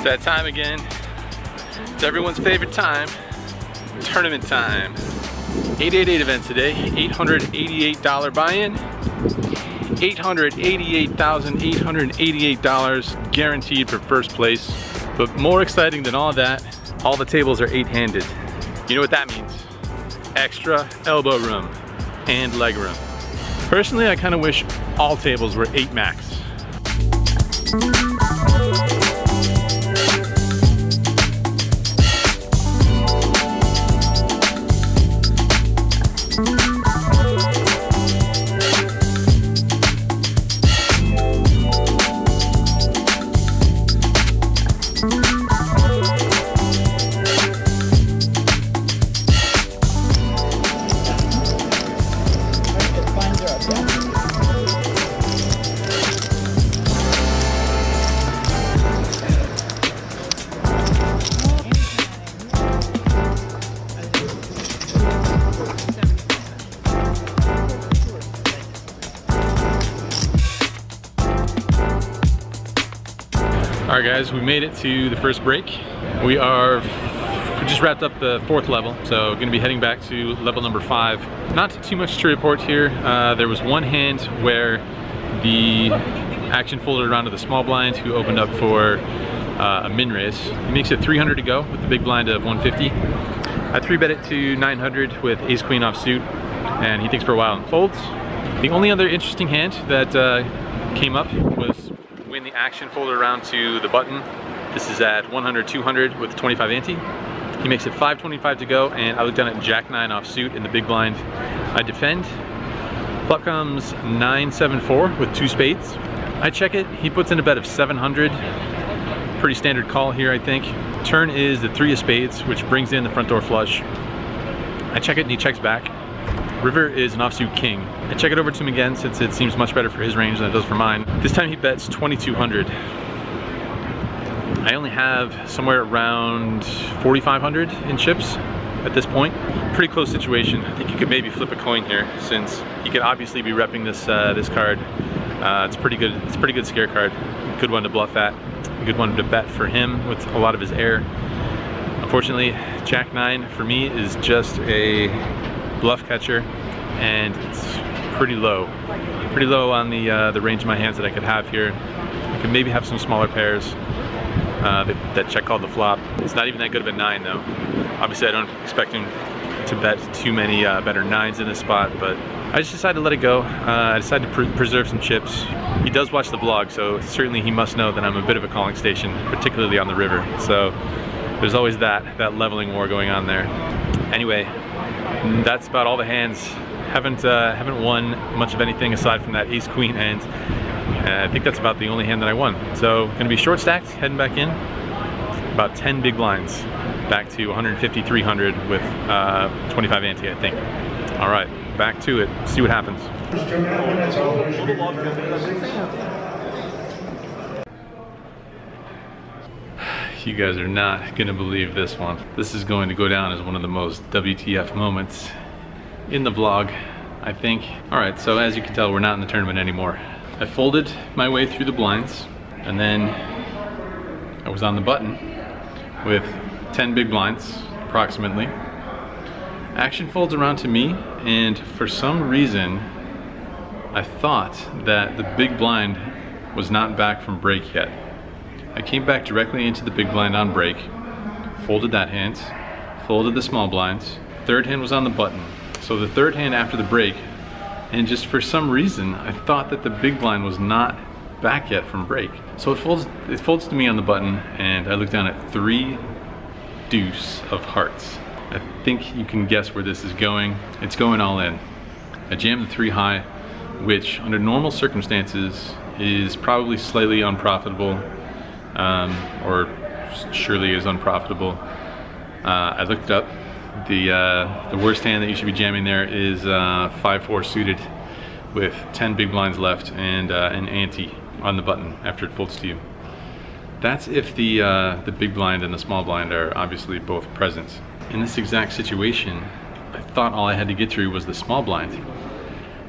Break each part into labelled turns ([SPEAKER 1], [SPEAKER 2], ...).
[SPEAKER 1] That time again. It's everyone's favorite time. Tournament time. 888 event today. $888 buy-in. $888,888 guaranteed for first place. But more exciting than all that, all the tables are 8-handed. You know what that means? Extra elbow room and leg room. Personally, I kind of wish all tables were 8 max. Alright guys, we made it to the first break. We just wrapped up the 4th level, so going to be heading back to level number 5. Not too much to report here. There was one hand where the action folded around to the small blind who opened up for a min raise. He makes it 300 to go with the big blind of 150. I 3-bet it to 900 with ace queen off suit, and he thinks for a while and folds. The only other interesting hand that came up was when the action folded around to the button. This is at 100-200 with 25 ante. He makes it 525 to go, and I look down at jack 9 off suit in the big blind. I defend. Flop comes 9-7-4 with 2 spades. I check it. He puts in a bet of 700. Pretty standard call here, I think. Turn is the 3 of spades, which brings in the front door flush. I check it and he checks back. River is an offsuit king. I check it over to him again since it seems much better for his range than it does for mine. This time he bets 2200. I only have somewhere around 4500 in chips at this point. Pretty close situation. I think you could maybe flip a coin here since he could obviously be repping this this card. It's pretty good. It's a pretty good scare card. Good one to bluff at. A good one to bet for him with a lot of his air. Unfortunately, jack 9 for me is just a bluff catcher, and it's pretty low on the range of my hands that I could have here. I could maybe have some smaller pairs that check called the flop. It's not even that good of a 9 though. Obviously I don't expect him to bet too many better 9s in this spot, but I just decided to let it go. I decided to preserve some chips. He does watch the vlog, so certainly he must know that I'm a bit of a calling station, particularly on the river. So there's always that leveling war going on there. Anyway, that's about all the hands. Haven't won much of anything aside from that ace queen hand. I think that's about the only hand that I won. So gonna be short stacked, heading back in. About 10 big blinds, back to 150, 300 with 25 ante, I think. All right, back to it. See what happens. You guys are not gonna believe this one. This is going to go down as one of the most WTF moments in the vlog, I think. All right, so as you can tell, we're not in the tournament anymore. I folded my way through the blinds, and then I was on the button with 10 big blinds, approximately. Action folds around to me, and for some reason, I thought that the big blind was not back from break yet. I came back directly into the big blind on break, folded that hand, folded the small blinds. Third hand was on the button. So the third hand after the break, and just for some reason, I thought that the big blind was not back yet from break. So it folds to me on the button, and I look down at 3 deuce of hearts. I think you can guess where this is going. It's going all in. I jammed the 3 high, which under normal circumstances is probably slightly unprofitable, or surely is unprofitable. I looked it up. The worst hand that you should be jamming there is 5-4 suited with 10 big blinds left and an ante on the button after it folds to you. That's if the big blind and the small blind are obviously both present. In this exact situation, I thought all I had to get through was the small blind.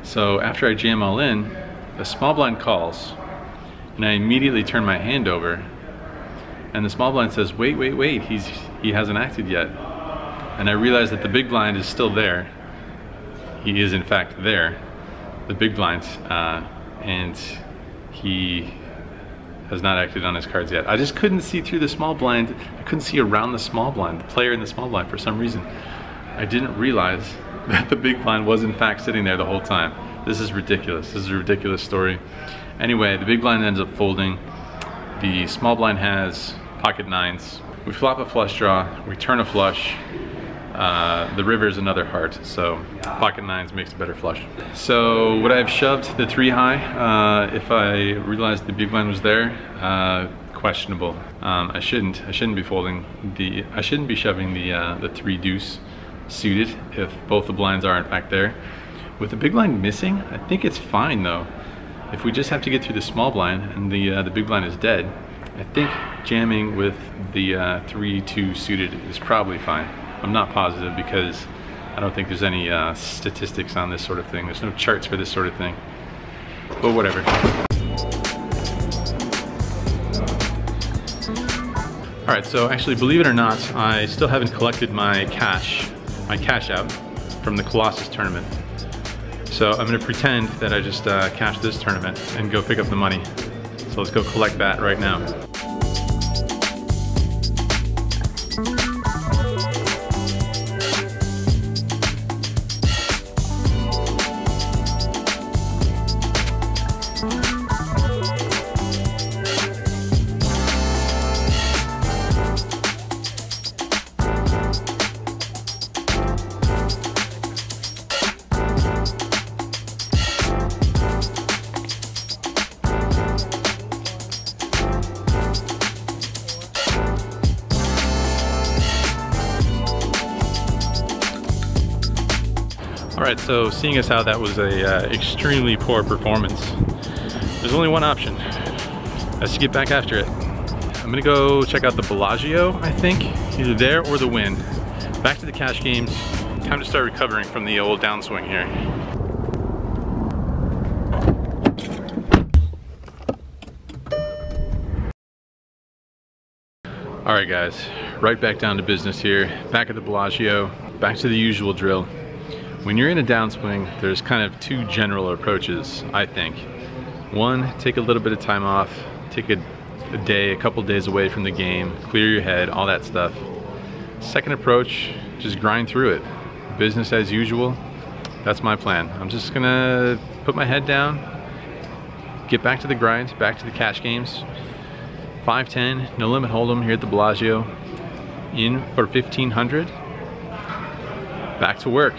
[SPEAKER 1] So after I jam all in, the small blind calls, and I immediately turn my hand over, and the small blind says, wait, wait, wait, he hasn't acted yet. And I realize that the big blind is still there. He is in fact there, the big blind, and he has not acted on his cards yet. I just couldn't see through the small blind. I couldn't see around the small blind, the player in the small blind for some reason. I didn't realize that the big blind was in fact sitting there the whole time. This is ridiculous. This is a ridiculous story. Anyway, the big blind ends up folding. The small blind has pocket nines. We flop a flush draw, we turn a flush. The river is another heart, so pocket nines makes a better flush. So would I have shoved the 3 high if I realized the big blind was there? Questionable. I shouldn't be folding I shouldn't be shoving the 3 deuce suited if both the blinds are in fact there. With the big blind missing, I think it's fine though. If we just have to get through the small blind and the big blind is dead, I think jamming with the 3-2 suited is probably fine. I'm not positive because I don't think there's any statistics on this sort of thing. There's no charts for this sort of thing, but whatever. All right, so actually, believe it or not, I still haven't collected my cash out from the Colossus tournament. So I'm gonna pretend that I just cashed this tournament and go pick up the money. So let's go collect that right now. All right, so seeing as how that was a extremely poor performance, there's only one option. That's to get back after it. I'm gonna go check out the Bellagio, I think. Either there or the Wynn. Back to the cash games. Time to start recovering from the old downswing here. All right guys, right back down to business here. Back at the Bellagio, back to the usual drill. When you're in a downswing, there's kind of 2 general approaches, I think. One, take a little bit of time off, take a couple days away from the game, clear your head, all that stuff. Second approach, just grind through it. Business as usual, that's my plan. I'm just gonna put my head down, get back to the grind, back to the cash games. 5-10, no limit hold'em here at the Bellagio. In for 1500, back to work.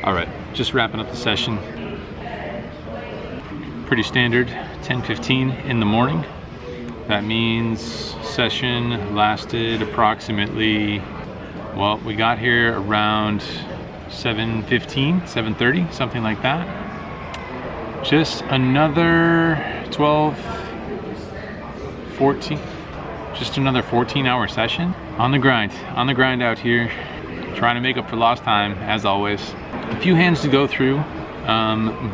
[SPEAKER 1] All right, just wrapping up the session. Pretty standard, 10:15 in the morning. That means session lasted approximately, well, we got here around 7:15, 7:30, something like that. Just another 12, 14, just another 14-hour session. On the grind out here, trying to make up for lost time, as always. A few hands to go through,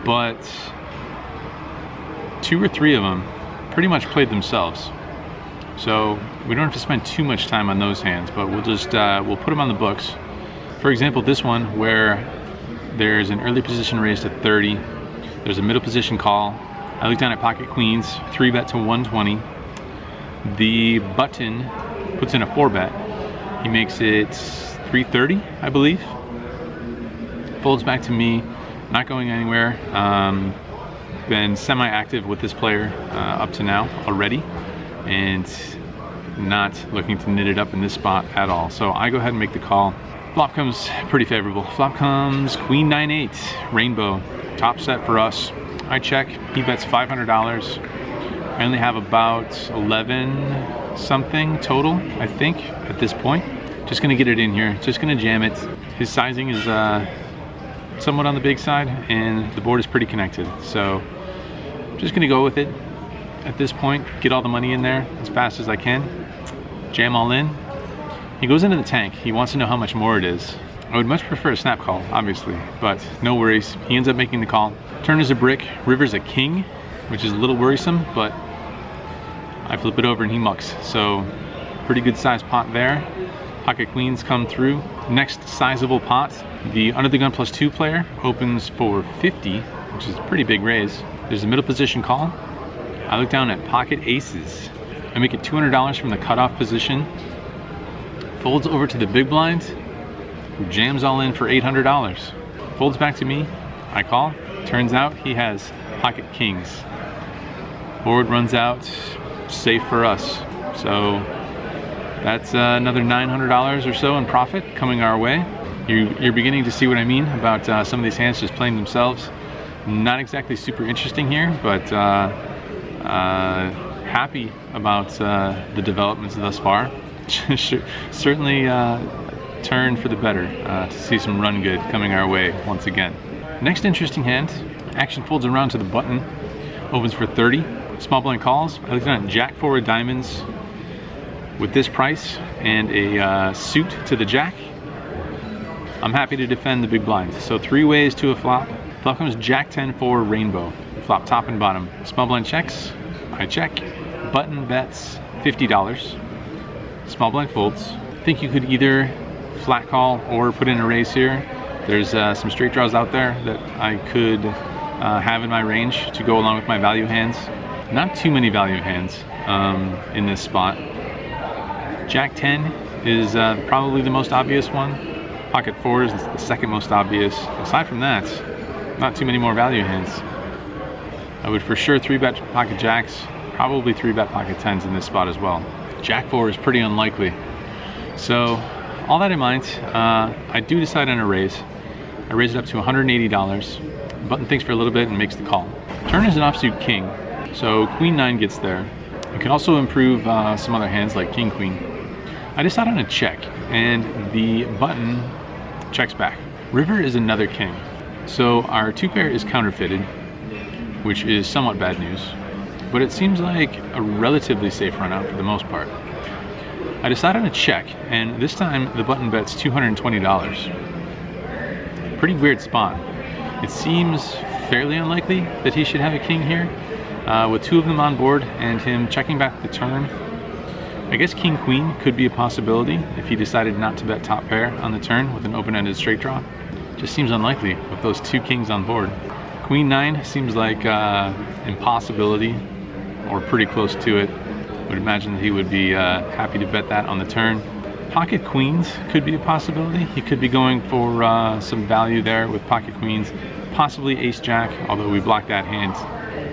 [SPEAKER 1] but 2 or 3 of them pretty much played themselves. So we don't have to spend too much time on those hands, but we'll just, we'll put them on the books. For example, this one where there's an early position raised at 30, there's a middle position call. I look down at pocket queens, 3-bet to 120. The button puts in a 4-bet. He makes it 330, I believe. Folds back to me, not going anywhere. Been semi-active with this player up to now already, and not looking to knit it up in this spot at all. So I go ahead and make the call. Flop comes pretty favorable. Flop comes Queen 9-8, Rainbow, top set for us. I check, he bets $500. I only have about 11 something total, I think, at this point. Just gonna get it in here, just gonna jam it. His sizing is somewhat on the big side, and the board is pretty connected. So just gonna go with it at this point, get all the money in there as fast as I can, jam all in. He goes into the tank. He wants to know how much more it is. I would much prefer a snap call, obviously, but no worries. He ends up making the call. Turn is a brick, river's a king, which is a little worrisome, but I flip it over and he mucks. So pretty good sized pot there. Pocket queens come through. Next sizable pot, the under the gun +2 player opens for 50, which is a pretty big raise. There's a middle position call. I look down at pocket aces. I make it $200 from the cutoff position. Folds over to the big blind, jams all in for $800. Folds back to me, I call. Turns out he has pocket kings. Board runs out, safe for us. So that's another $900 or so in profit coming our way. You're beginning to see what I mean about some of these hands just playing themselves. Not exactly super interesting here, but happy about the developments thus far. Certainly turn for the better to see some run good coming our way once again. Next interesting hand, action folds around to the button, opens for 30. Small blind calls. I looked at Jack 4 of diamonds with this price and a suit to the jack. I'm happy to defend the big blind. So 3 ways to a flop. Flop comes Jack 10 4 Rainbow. Flop top and bottom. Small blind checks. I check. Button bets $50. Small blind folds. I think you could either flat call or put in a raise here. There's some straight draws out there that I could have in my range to go along with my value hands. Not too many value hands in this spot. Jack 10 is probably the most obvious one. Pocket 4 is the second most obvious. Aside from that, not too many more value hands. I would for sure 3-bet pocket jacks, probably 3-bet pocket 10s in this spot as well. Jack 4 is pretty unlikely. So all that in mind, I do decide on a raise. I raise it up to $180. Button thinks for a little bit and makes the call. Turn is an offsuit king, so Queen 9 gets there. It can also improve some other hands like King Queen. I decide on a check, and the button checks back. River is another king, so our 2-pair is counterfeited, which is somewhat bad news, but it seems like a relatively safe run out for the most part. I decide on a check, and this time the button bets $220. Pretty weird spot. It seems fairly unlikely that he should have a king here, with 2 of them on board and him checking back the turn. I guess King Queen could be a possibility if he decided not to bet top pair on the turn with an open-ended straight draw. Just seems unlikely with those 2 kings on board. Queen 9 seems like impossibility, or pretty close to it. Would imagine that he would be happy to bet that on the turn. Pocket queens could be a possibility. He could be going for some value there with pocket queens, possibly ace jack, although we block that hand.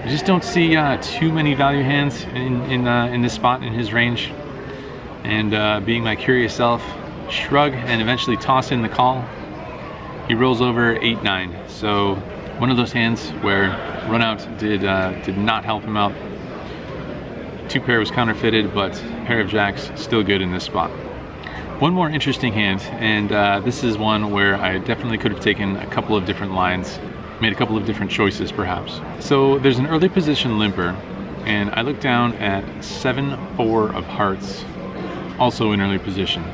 [SPEAKER 1] I just don't see too many value hands in this spot in his range. And being my curious self, shrug and eventually toss in the call. He rolls over 8-9. So one of those hands where run out did not help him out. 2-pair was counterfeited, but pair of jacks still good in this spot. One more interesting hand, and this is one where I definitely could have taken a couple of different lines, made a couple of different choices perhaps. So there's an early position limper, and I look down at 7-4 of hearts, also in early position.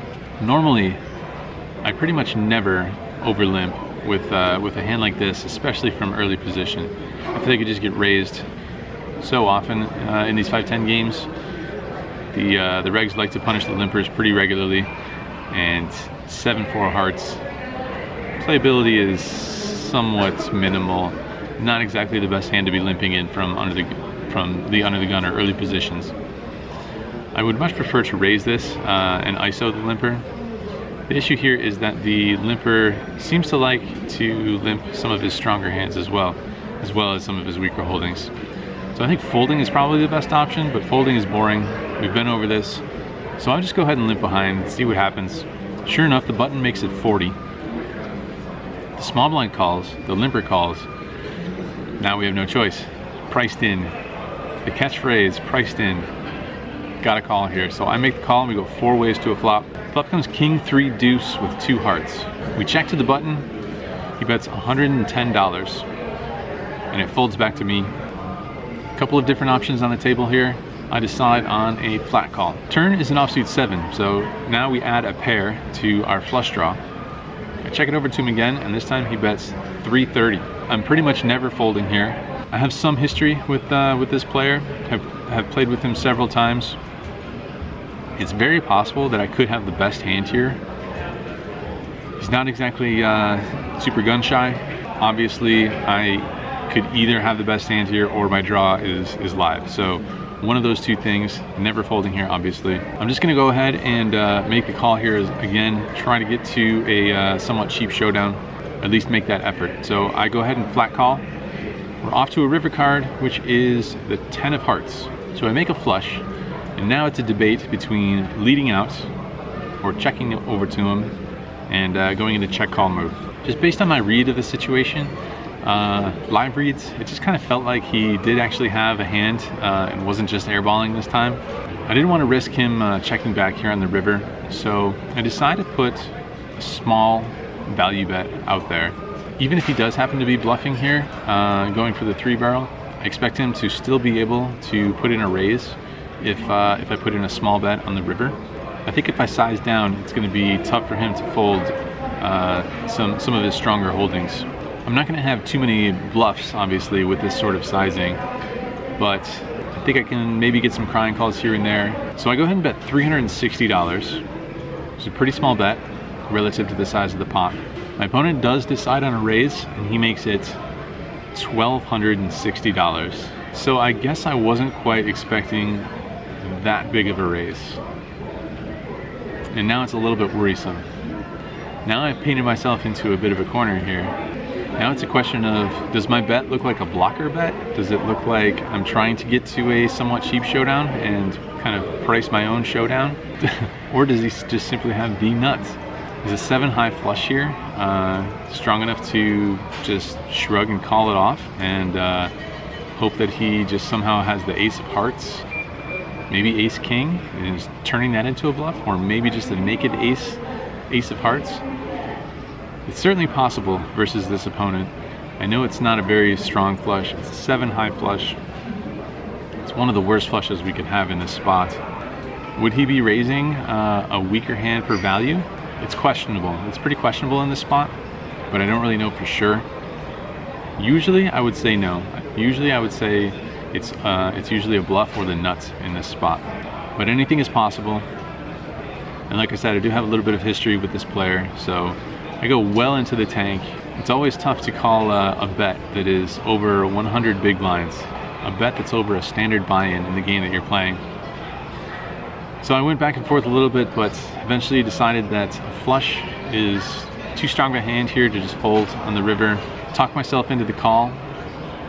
[SPEAKER 1] Normally, I pretty much never over limp with a hand like this, especially from early position. I feel like it just get raised so often in these 5-10 games. The regs like to punish the limpers pretty regularly, and 7-4 hearts playability is somewhat minimal. Not exactly the best hand to be limping in from under the gun or early positions. I would much prefer to raise this and ISO the limper. The issue here is that the limper seems to like to limp some of his stronger hands as well as some of his weaker holdings. So I think folding is probably the best option, but folding is boring. We've been over this. So I'll just go ahead and limp behind and see what happens. Sure enough, the button makes it 40. The small blind calls, the limper calls. Now we have no choice. Priced in. The catchphrase, priced in. Gotta call here. So I make the call and we go 4 ways to a flop. Flop comes king 3 deuce with 2 hearts. We check to the button. He bets $110 and it folds back to me. A couple of different options on the table here. I decide on a flat call. Turn is an offsuit 7, so now we add a pair to our flush draw. I check it over to him again, and this time he bets $330. I'm pretty much never folding here. I have some history with this player. Have played with him several times. It's very possible that I could have the best hand here. He's not exactly super gun shy. Obviously, I could either have the best hand here or my draw is live. So one of those two things, never folding here, obviously. I'm just gonna go ahead and make the call here again, try to get to a somewhat cheap showdown, at least make that effort. So I go ahead and flat call. We're off to a river card, which is the 10 of hearts. So I make a flush, and now it's a debate between leading out or checking over to him and going into check call mode. Just based on my read of the situation, live reads, it just kind of felt like he did actually have a hand and wasn't just airballing this time. I didn't want to risk him checking back here on the river, so I decided to put a small value bet out there. Even if he does happen to be bluffing here, going for the 3 barrel, I expect him to still be able to put in a raise if I put in a small bet on the river. I think if I size down, it's going to be tough for him to fold some of his stronger holdings. I'm not going to have too many bluffs, obviously, with this sort of sizing, but I think I can maybe get some crying calls here and there. So I go ahead and bet $360. It's a pretty small bet relative to the size of the pot. My opponent does decide on a raise, and he makes it $1,260. So I guess I wasn't quite expecting that big of a raise. And now it's a little bit worrisome. Now I've painted myself into a bit of a corner here. Now it's a question of, does my bet look like a blocker bet? Does it look like I'm trying to get to a somewhat cheap showdown and kind of price my own showdown? Or does he just simply have the nuts? Is a 7 high flush here strong enough to just shrug and call it off and hope that he just somehow has the ace of hearts, maybe ace king, and is turning that into a bluff, or maybe just a naked ace of hearts? It's certainly possible versus this opponent. I know it's not a very strong flush. It's a 7 high flush. It's one of the worst flushes we could have in this spot. Would he be raising a weaker hand for value? It's questionable. It's pretty questionable in this spot, but I don't really know for sure. Usually I would say no. Usually I would say it's usually a bluff or the nuts in this spot. But anything is possible. And like I said, I do have a little bit of history with this player, so I go well into the tank. It's always tough to call a bet that is over 100 big blinds. A bet that's over a standard buy-in in the game that you're playing. So I went back and forth a little bit, but eventually decided that a flush is too strong a hand here to just fold on the river. Talk myself into the call,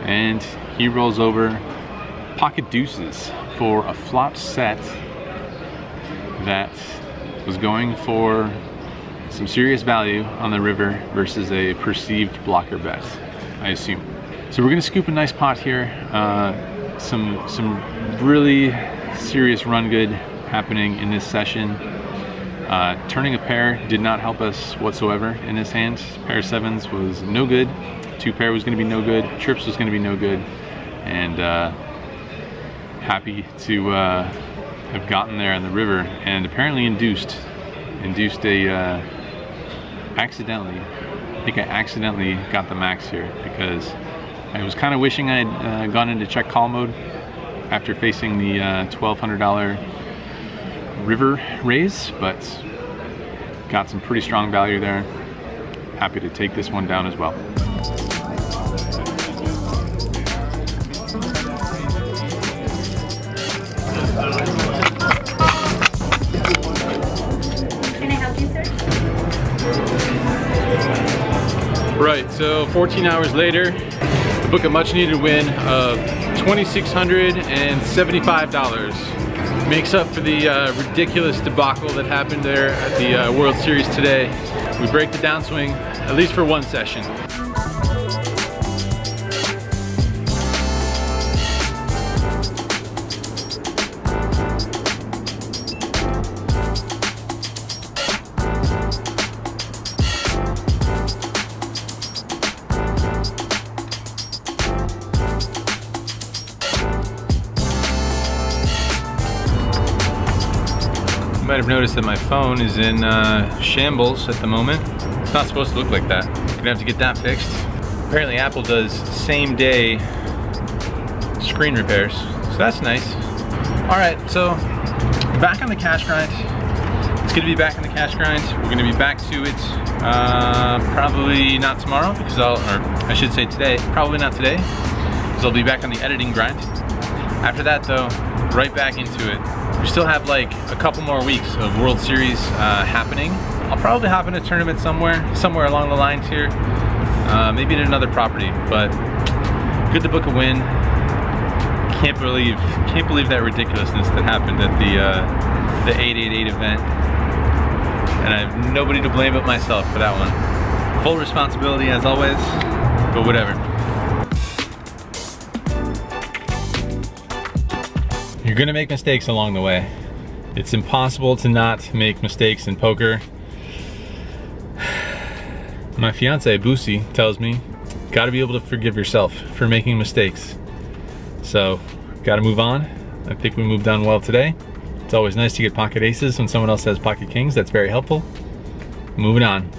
[SPEAKER 1] and he rolls over pocket deuces for a flop set that was going for some serious value on the river versus a perceived blocker bet, I assume. So we're gonna scoop a nice pot here. Some really serious run good happening in this session. Turning a pair did not help us whatsoever in this hand. Pair of 7s was no good. 2 pair was going to be no good. Trips was going to be no good. And happy to have gotten there on the river, and apparently induced a accidentally. I think I accidentally got the max here, because I was kind of wishing I had gone into check call mode after facing the $1,200 river raise, but got some pretty strong value there. Happy to take this one down as well.
[SPEAKER 2] Can I help you, sir?
[SPEAKER 1] Right, so 14 hours later, book a much needed win of $2,675. Makes up for the ridiculous debacle that happened there at the World Series today. We break the downswing, at least for one session. You might have noticed that my phone is in shambles at the moment. It's not supposed to look like that. Gonna have to get that fixed. Apparently Apple does same day screen repairs, so that's nice. All right, so back on the cash grind. It's gonna be back on the cash grind. We're gonna be back to it probably not tomorrow, because or I should say today, probably not today, because I'll be back on the editing grind. After that though, right back into it. We still have like a couple more weeks of World Series happening. I'll probably hop in a tournament somewhere along the lines here. Maybe at another property, but good to book a win. Can't believe that ridiculousness that happened at the 888 event. And I have nobody to blame but myself for that one. Full responsibility as always, but whatever. You're gonna make mistakes along the way. It's impossible to not make mistakes in poker. My fiance, Boosie, tells me, gotta be able to forgive yourself for making mistakes. So, gotta move on. I think we moved on well today. It's always nice to get pocket aces when someone else has pocket kings. That's very helpful. Moving on.